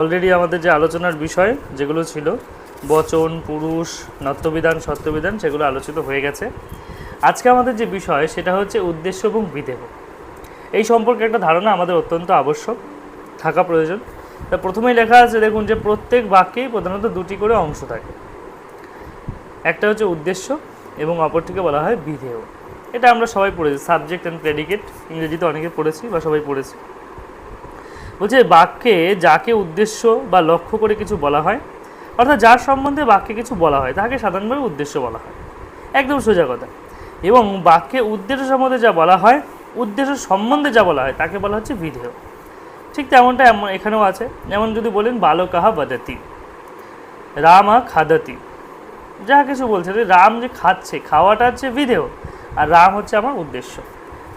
Already আমাদের যে আলোচনার বিষয় যেগুলো ছিল বচন, পুরুষ, নত্যবিধান, সত্যবিধান, সেগুলো আলোচিত হয়ে গেছে। আজকে আমাদের যে বিষয় সেটা হচ্ছে উদ্দেশ্য এবং বিদেহ। এই সম্পর্কে একটা ধারণা আমাদের অত্যন্ত আবশ্যক থাকা প্রয়োজন। তা প্রথমেই লেখা আছে, দেখুন যে প্রত্যেক বাক্যেই প্রধানত দুটি করে অংশ থাকে। একটা হচ্ছে উদ্দেশ্য এবং অপরটিকে বলা হয় বিধেয়। এটা আমরা সবাই পড়েছি, সাবজেক্ট অ্যান্ড প্রেডিকেট, ইংরেজিতে অনেকে পড়েছি বা সবাই পড়েছি। বলছে বাক্যে যাকে উদ্দেশ্য বা লক্ষ্য করে কিছু বলা হয়, অর্থাৎ যার সম্বন্ধে বাক্যে কিছু বলা হয় তাকে সাধারণভাবে উদ্দেশ্য বলা হয়, একদম সোজা কথা। এবং বাক্যে উদ্দেশ্য সম্বন্ধে যা বলা হয়, উদ্দেশ্য সম্বন্ধে যা বলা হয় তাকে বলা হচ্ছে বিধেয়। ঠিক তেমনটা এখানেও আছে। যেমন যদি বলেন বালকাহা বদতি, রামা খাদতি, যা কিছু বলছে রাম যে খাচ্ছে, খাওয়াটা হচ্ছে বিধেয়, আর রাম হচ্ছে আমার উদ্দেশ্য।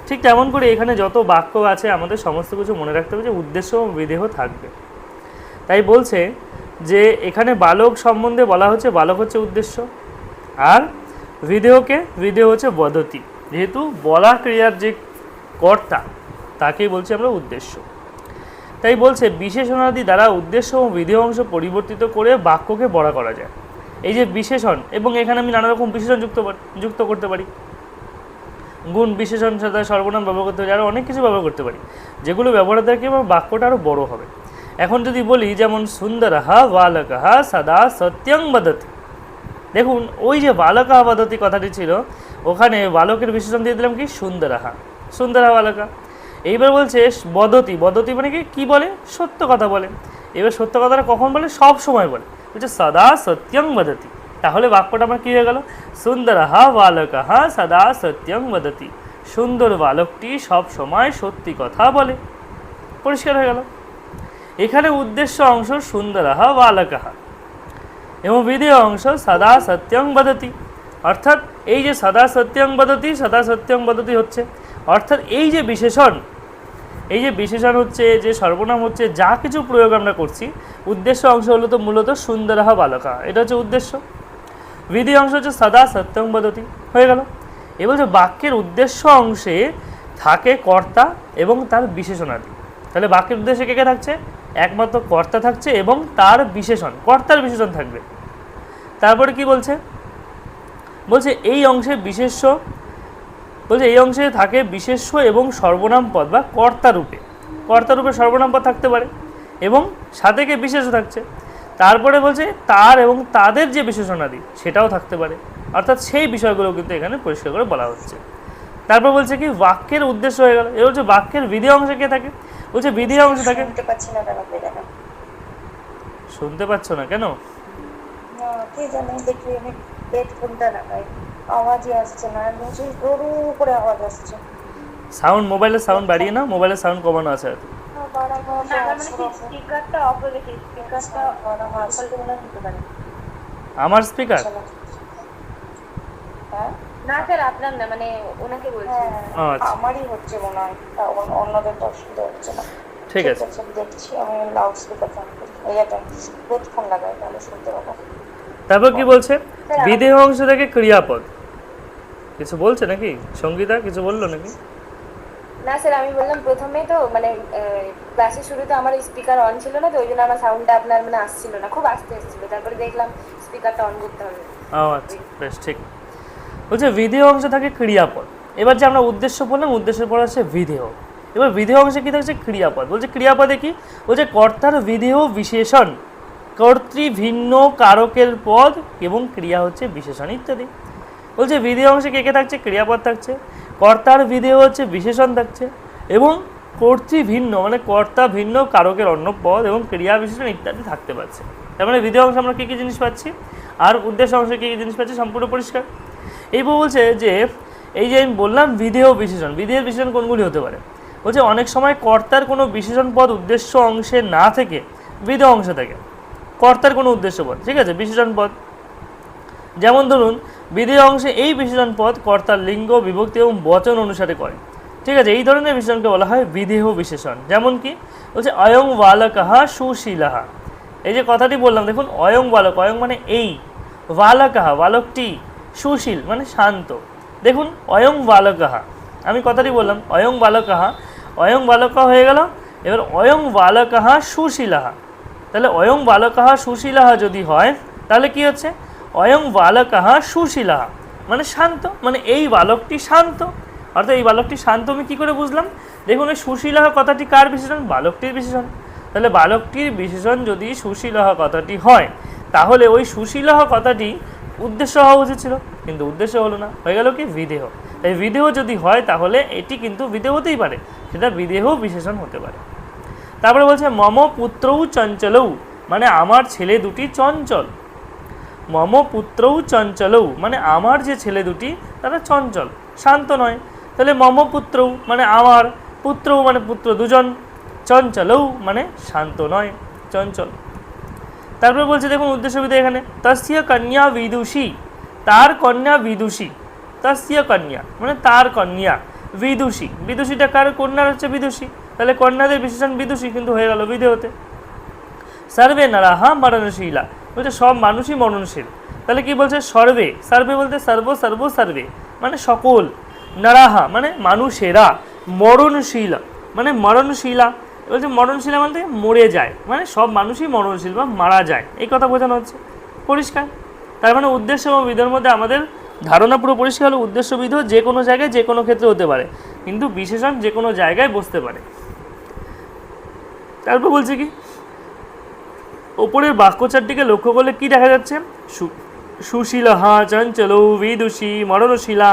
ঠিক তেমন করে এখানে যত বাক্য আছে আমাদের সমস্ত কিছু মনে রাখতে হবে যে উদ্দেশ্য এবং বিধেয় থাকবে। তাই বলছে যে এখানে বালক সম্বন্ধে বলা হচ্ছে, বালক হচ্ছে উদ্দেশ্য, আর বিধেয় হচ্ছে বদতি, যেহেতু বলা ক্রিয়ার যে কর্তা তাকেই বলছি আমরা উদ্দেশ্য। তাই বলছে বিশেষণাদি দ্বারা উদ্দেশ্য ও বিধেয় অংশ পরিবর্তিত করে বাক্যকে বড় করা যায়। এই যে বিশেষণ, এবং এখানে আমি নানা রকম বিশেষণ যুক্ত করতে পারি, গুণ বিশেষণ সাথে সর্বনাম ব্যবহার করতে পারি, আরও অনেক কিছু ব্যবহার করতে পারি, যেগুলো ব্যবহার থাকে এবং বাক্যটা আরও বড় হবে। এখন যদি বলি যেমন সুন্দরহা বালকহা সদা সত্যং বদতি, দেখুন ওই যে বালকহা বদতি কথাটি ছিল, ওখানে বালকের বিশেষণ দিয়ে দিলাম কি সুন্দরহা বালকা। এইবার বলছে বদতি, বদতি মানে কি বলে, সত্য কথা বলে। এবার সত্য কথাটা কখন বলে, সব সময় বলে, বলছে সদা সত্যং বদতি। তাহলে বাক্যটা আমার কী হয়ে গেল, সুন্দরহা বালকহা সদা সত্যং বদতি, সুন্দর বালকটি সব সময় সত্যি কথা বলে। পরিষ্কার হয়ে গেল। এখানে উদ্দেশ্য অংশ সুন্দরহা বালকহা এবং বিধেয় অংশ সদা সত্যং বদতি। অর্থাৎ এই যে সদা সত্যং বদতি হচ্ছে, অর্থাৎ এই যে বিশেষণ হচ্ছে, যে সর্বনাম হচ্ছে, যা কিছু প্রয়োগ আমরা করছি, উদ্দেশ্য অংশ হলো তো মূলত সুন্দরহা বালকা, এটা হচ্ছে উদ্দেশ্য। বিধেয় অংশ হচ্ছে সদা সত্যং বদতি, হয়ে গেল। এবার যে বাক্যের উদ্দেশ্য অংশে থাকে কর্তা এবং তার বিশেষণাদি। তাহলে বাক্যের উদ্দেশ্যে কে কে থাকছে, একমাত্র কর্তা থাকছে এবং তার বিশেষণ, কর্তার বিশেষণ থাকবে। তারপরে কি বলছে, এই অংশে এই অংশে থাকে বিশেষ্য এবং সর্বনাম পদ বা কর্তারূপে সর্বনাম পদ থাকতে পারে এবং সাথে কে বিশেষ্য থাকছে। তারপরে বলছে তার এবং তাদের যে বিশেষণাদি সেটাও থাকতে পারে, অর্থাৎ সেই বিষয়গুলো কিন্তু এখানে পরিষ্কার করে বলা হচ্ছে। তারপর বলছে কি বাক্যের উদ্দেশ্য হয়ে গেল। এবার হচ্ছে বাক্যের বিধেয় অংশে কে থাকে, বলছে বিধেয় অংশে থাকে, শুনতে পাচ্ছ না কেন, সাউন্ড, মোবাইলের সাউন্ড বাড়িয়ে না, মোবাইলের সাউন্ড কমানো আছে আর আমার স্পিকার না স্যার আপনার না, মানে ওনাকে বলছি, আমারই হচ্ছে মনে হয়, অন্যদের তো অসুবিধা হচ্ছে না। ঠিক আছে, দেখছি আমি লাউড স্পিকার অন করি, এইটা হেডফোন লাগাই তাহলে শুনতে পাবো। তারপর কি বলছে, বিধেয় অংশ থেকে ক্রিয়াপদ। কিছু বলছে নাকি সঙ্গীতা, কিছু বললো নাকি? না স্যার, আমি বললাম প্রথমে তো মানে ক্লাসের শুরুতে আমার স্পিকার অন ছিল না, তো ওই জন্য আমার সাউন্ডটা আপনার মানে আসছিল না, খুব আস্তে আসছিল। তারপরে দেখলাম স্পিকারটা অন করতে হবে। আচ্ছা, বেশ, ঠিক। বলছে বিধেয় অংশ থাকে ক্রিয়াপদ। এবার যে আমরা উদ্দেশ্য বললাম, উদ্দেশ্যের পর আছে বিধেয়। এবার বিধেয় অংশে কী থাকছে, ক্রিয়াপদ। বলছে ক্রিয়াপদে কি, বলছে কর্তার বিধেয় বিশেষণ, কর্তৃ ভিন্ন কারকের পদ এবং ক্রিয়া হচ্ছে বিশেষণ ইত্যাদি। বলছে বিধেয় অংশে কে কে থাকছে, ক্রিয়াপদ থাকছে, কর্তার বিধেয় হচ্ছে বিশেষণ থাকছে, এবং কর্তৃ ভিন্ন মানে কর্তা ভিন্ন কারকের অন্য পদ এবং ক্রিয়া বিশেষণ ইত্যাদি থাকতে পারছে। তার মানে বিধেয় অংশে আমরা কী কী জিনিস পাচ্ছি আর উদ্দেশ্য অংশে কী কী জিনিস পাচ্ছি, সম্পূর্ণ পরিষ্কার। এইবার বলছে যে এই যে আমি বললাম বিধেয় বিশেষণ, বিধেয়ের বিশেষণ কোনগুলি হতে পারে, বলছে অনেক সময় কর্তার কোনো বিশেষণ পদ উদ্দেশ্য অংশে না থেকে বিধেয় অংশে থাকে, কর্তার কোনো উদ্দেশ্য পদ, ঠিক আছে, বিশেষণ পদ। যেমন ধরুন বিধেয় অংশে এই বিশেষণ পদ কর্তার লিঙ্গ, বিভক্তি এবং বচন অনুসারে করে, ঠিক আছে, এই ধরনের বিশেষণকে বলা হয় বিধেয় বিশেষণ। যেমন কি বলছে অয়ং বালকহা সুশীলাহা, এই যে কথাটি বললাম, দেখুন অয়ং বালক, অয়ং মানে এই, বালকহা বালকটি, সুশীল মানে শান্ত। দেখুন অয়ং বালকহা, আমি কথাটি বললাম অয়ং বালকহা হয়ে গেল। এবার অয়ং বালকহা সুশীলাহা, তাহলে অয়ং বালকাহ সুশীলাহ যদি হয় তাহলে কি হচ্ছে, অয়ং বালকাহ সুশীলাহ মানে শান্ত, মানে এই বালকটি শান্ত। অর্থাৎ এই বালকটি শান্ত আমি কী করে বুঝলাম, দেখুন এই সুশীলাহ কথাটি কার বিশেষণ, বালকটির বিশেষণ। তাহলে বালকটির বিশেষণ যদি সুশীলাহ কথাটি হয় তাহলে ওই সুশীলাহ কথাটি উদ্দেশ্য হওয়া উচিত ছিল, কিন্তু উদ্দেশ্য হলো না, হয়ে গেল কি বিদেহ। তাই বিদেহ যদি হয় তাহলে এটি কিন্তু বিদেহ হতেই পারে, সেটা বিদেহ বিশেষণ হতে পারে। তারপরে বলছে মম পুত্রৌ চঞ্চলৌ মানে আমার ছেলে দুটি চঞ্চল। মম পুত্রৌ চঞ্চলৌ মানে আমার যে ছেলে দুটি তারা চঞ্চল, শান্ত নয়। তাহলে মম পুত্রৌ মানে আমার, পুত্রৌ মানে পুত্র দুজন, চঞ্চলৌ মানে শান্ত নয়, চঞ্চল। তারপরে বলছে দেখুন উদ্দেশ্যবিধি এখানে, তস্য কন্যা বিদুষী তার কন্যা বিদুষী, তস্য কন্যা মানে তার কন্যা, বিদুষী বিদুষীটা কার, কন্যার হচ্ছে বিদুষী, তাহলে কন্যাদের বিশেষণ বিদুষী কিন্তু হয়ে গেল বিদেহতে। সর্বে নরাহা মরণশীলা বলছে সব মানুষই মরণশীল, তাহলে কি বলছে সর্বে, সর্বে বলতে সর্ব সর্ব সর্বে মানে সকল, নরাহা মানে মানুষেরা, মরণশীলা মানে মরণশীলা বলছে মরণশীলা মানে মরে যায়, মানে সব মানুষই মরণশীল বা মারা যায়, এই কথা বোঝানো হচ্ছে, পরিষ্কার। তার মানে উদ্দেশ্য এবং বিধের মধ্যে আমাদের ধারণা পুরো পরিষ্কার হলো, উদ্দেশ্য বিধ যে কোনো জায়গায় যে কোনো ক্ষেত্রে হতে পারে, কিন্তু বিশেষণ যে কোনো জায়গায় বসতে পারে। তারপর বলছে কি, ওপরের বাক্যচারটিকে লক্ষ্য করলে কি দেখা যাচ্ছে, সুশীলহা চঞ্চলৌ বিদুষী মরণশীলা,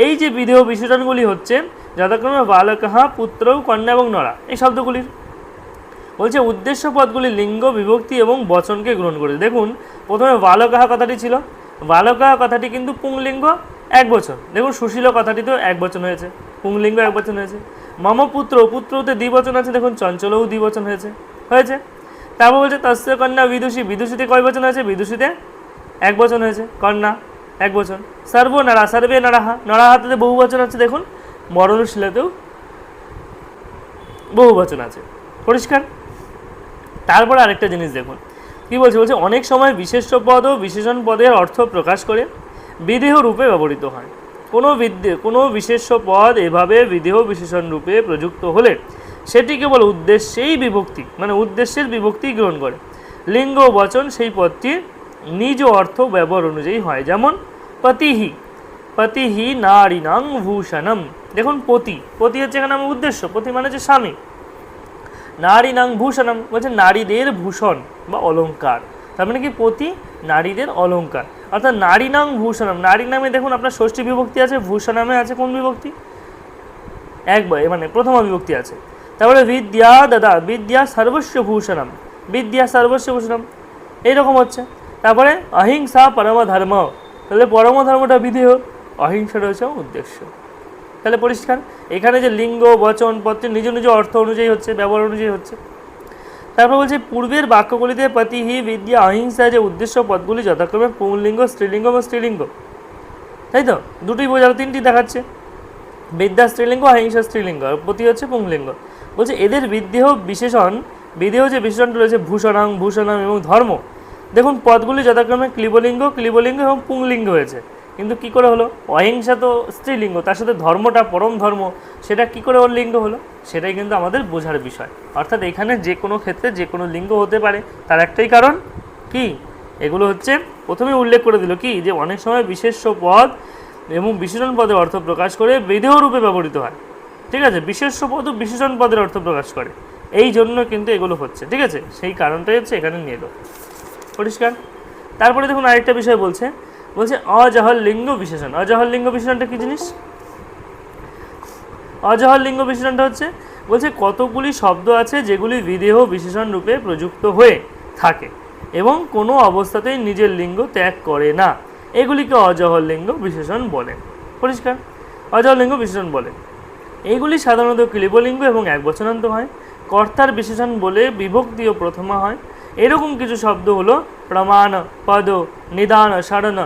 এই যে বিধেয় বিশেষণগুলি হচ্ছে যথাক্রমে বালকহা পুত্রৌ কন্যা এবং নরা, এই শব্দগুলির বলছে উদ্দেশ্য পদগুলি লিঙ্গ বিভক্তি এবং বচনকে গ্রহণ করেছে। দেখুন প্রথমে বালকাহা কথাটি ছিল, বালকাহা কথাটি কিন্তু পুংলিঙ্গ এক বচন, দেখুন সুশীল কথাটি তো এক বচন হয়েছে, পুংলিঙ্গ এক বচন হয়েছে। মম পুত্র, পুত্রতে দ্বিবচন আছে, দেখুন চঞ্চলও দ্বিবচন হয়েছে হয়েছে। তারপর বলছে তস্য কন্যা বিদুষী, বিদুষীতে কয় বচন হয়েছে, বিদুষীতে এক বচন হয়েছে, কন্যা এক বচন। সর্ব নরা, সর্বে নরাহা, নরাহাতে বহু বচন আছে, দেখুন মরণশীলাতেও বহু বচন আছে, পরিষ্কার। তারপর আরেকটা জিনিস দেখুন কি বলছে, বলছে অনেক সময় বিশেষ্য পদ ও বিশেষণ পদের অর্থ প্রকাশ করে বিদেহ রূপে ব্যবহৃত হয়। কোনো বিশেষ্য পদ এভাবে বিদেহ বিশেষণ রূপে প্রযুক্ত হলে সেটি কেবল উদ্দেশ্যেই বিভক্তি মানে উদ্দেশ্যের বিভক্তি গ্রহণ করে, লিঙ্গ বচন সেই পদটির নিজ অর্থ ব্যবহার অনুযায়ী হয়। যেমন পতিহি, পতিহি নারীণাং ভূষণম, দেখুন পতি, পতি হচ্ছে এখানে আমার উদ্দেশ্য, পতি মানে হচ্ছে স্বামী। নারীণাং ভূষণম বলছে নারীদের ভূষণ বা অলঙ্কার, তার মানে কি পতি নারীদের অলঙ্কার, অর্থাৎ নারীণাং ভূষণম, নারী নামে দেখুন আপনার ষষ্ঠী বিভক্তি আছে, ভূষণামে আছে কোন বিভক্তি, একবার মানে প্রথম বিভক্তি আছে। তারপরে বিদ্যা দাদা, বিদ্যা সর্বস্ব ভূষণম, বিদ্যা সর্বস্ব ভূষণম এইরকম হচ্ছে। তারপরে অহিংসা পরম ধর্ম, তাহলে পরম ধর্মটা বিধেয়, অহিংসাটা হচ্ছে উদ্দেশ্য, তাহলে পরিষ্কার। এখানে যে লিঙ্গ বচন পদটির নিজ নিজ অর্থ অনুযায়ী হচ্ছে, ব্যবহার অনুযায়ী হচ্ছে। তারপর বলছে পূর্বের বাক্যগুলিতে পতিহি বিদ্যা অহিংসা যে উদ্দেশ্য পদগুলি যথাক্রমে পুংলিঙ্গ স্ত্রীলিঙ্গ এবং স্ত্রীলিঙ্গ, তাই তো দুটোই বোঝালো, তিনটি দেখাচ্ছে, বিদ্যা স্ত্রীলিঙ্গ অহিংসা স্ত্রীলিঙ্গ, পতি হচ্ছে পুংলিঙ্গ। বলছে এদের বিদেহ বিশেষণ, বিদেহ যে বিশেষণটা রয়েছে ভূষণাং ভূষণাম এবং ধর্ম, দেখুন পদগুলি যথাক্রমে ক্লীবলিঙ্গ ক্লীবলিঙ্গ এবং পুংলিঙ্গ হয়েছে, কিন্তু কি করে হলো, অহিংসা তো স্ত্রীলিঙ্গ, তার সাথে ধর্মটা পরম ধর্ম, সেটা কি করে ওর লিঙ্গ হলো, সেটাই কিন্তু আমাদের বোঝার বিষয়। অর্থাৎ এখানে যে কোনো ক্ষেত্রে যে কোনো লিঙ্গ হতে পারে, তার একটাই কারণ কি, এগুলো হচ্ছে প্রথমে উল্লেখ করে দিল কি, যে অনেক সময় বিশেষ্য পদ এবং বিশেষণ পদের অর্থ প্রকাশ করে বিদেহ রূপে ব্যবহৃত হয়, ঠিক আছে, বিশেষ্য পদ ও বিশেষণ পদের অর্থ প্রকাশ করে, এই জন্য কিন্তু এগুলো হচ্ছে, ঠিক আছে, সেই কারণটাই হচ্ছে এখানে নিয়ে এলো, পরিষ্কার। তারপরে দেখুন আরেকটা বিষয় বলছে, বলছে অজহর লিঙ্গ বিশেষণ। অজহর লিঙ্গ বিশেষণটা কি জিনিস, অজহর লিঙ্গ বিশেষণটা হচ্ছে বলছে কতগুলি শব্দ আছে যেগুলি বিদেহ বিশেষণ রূপে প্রযুক্ত হয়ে থাকে এবং কোনো অবস্থাতেই নিজের লিঙ্গ ত্যাগ করে না, এগুলিকে অজহর লিঙ্গ বিশেষণ বলে, পরিষ্কার, অজহর লিঙ্গ বিশেষণ বলে। এইগুলি সাধারণত ক্লীবলিঙ্গ এবং একবচনান্ত হয়, কর্তার বিশেষণ বলে বিভক্তি ও প্রথমা হয়। এরকম কিছু শব্দ হলো প্রমাণ, পদ, নিদান, সারণ,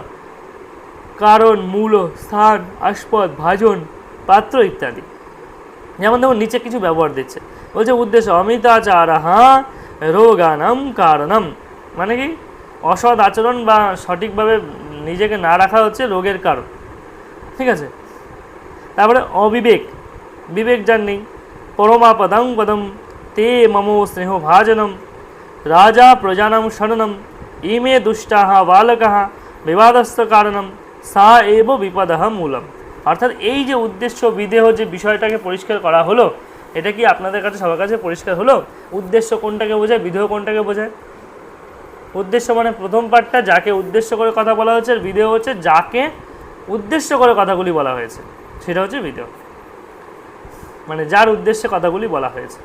কারণ, মূল, স্থান, আস্পদ, ভাজন, পাত্র ইত্যাদি। যেমন দেখুন নিচে কিছু ব্যবহার দিচ্ছে, বলছে উদ্দেশ্য অমিতাচারহা রোগানাম কারণম, মানে কি অসৎ আচরণ বা সঠিকভাবে নিজেকে না রাখা হচ্ছে রোগের কারণ, ঠিক আছে। তারপরে অবিবেক, বিবেক যার নেই, পরমা পদং পদম তে মম স্নেহ ভাজনম, রাজা প্রজানাম শরণম ইমে দুষ্টাহ বালকাহ বিবাদস্ত কারণম সা এব বিপদহ মূলম। অর্থাৎ এই যে উদ্দেশ্য বিদেহ যে বিষয়টাকে পরিষ্কার করা হলো, এটা কি আপনাদের কাছে সবার কাছে পরিষ্কার হলো? উদ্দেশ্য কোনটাকে বোঝায়, বিদেহ কোনটাকে বোঝায়? উদ্দেশ্য মানে প্রথম পার্টটা যাকে উদ্দেশ্য করে কথা বলা হয়েছে, আর বিদেহ হচ্ছে যাকে উদ্দেশ্য করে কথাগুলি বলা হয়েছে, সেটা হচ্ছে বিদেহ, মানে যার উদ্দেশ্যে কথাগুলি বলা হয়েছে।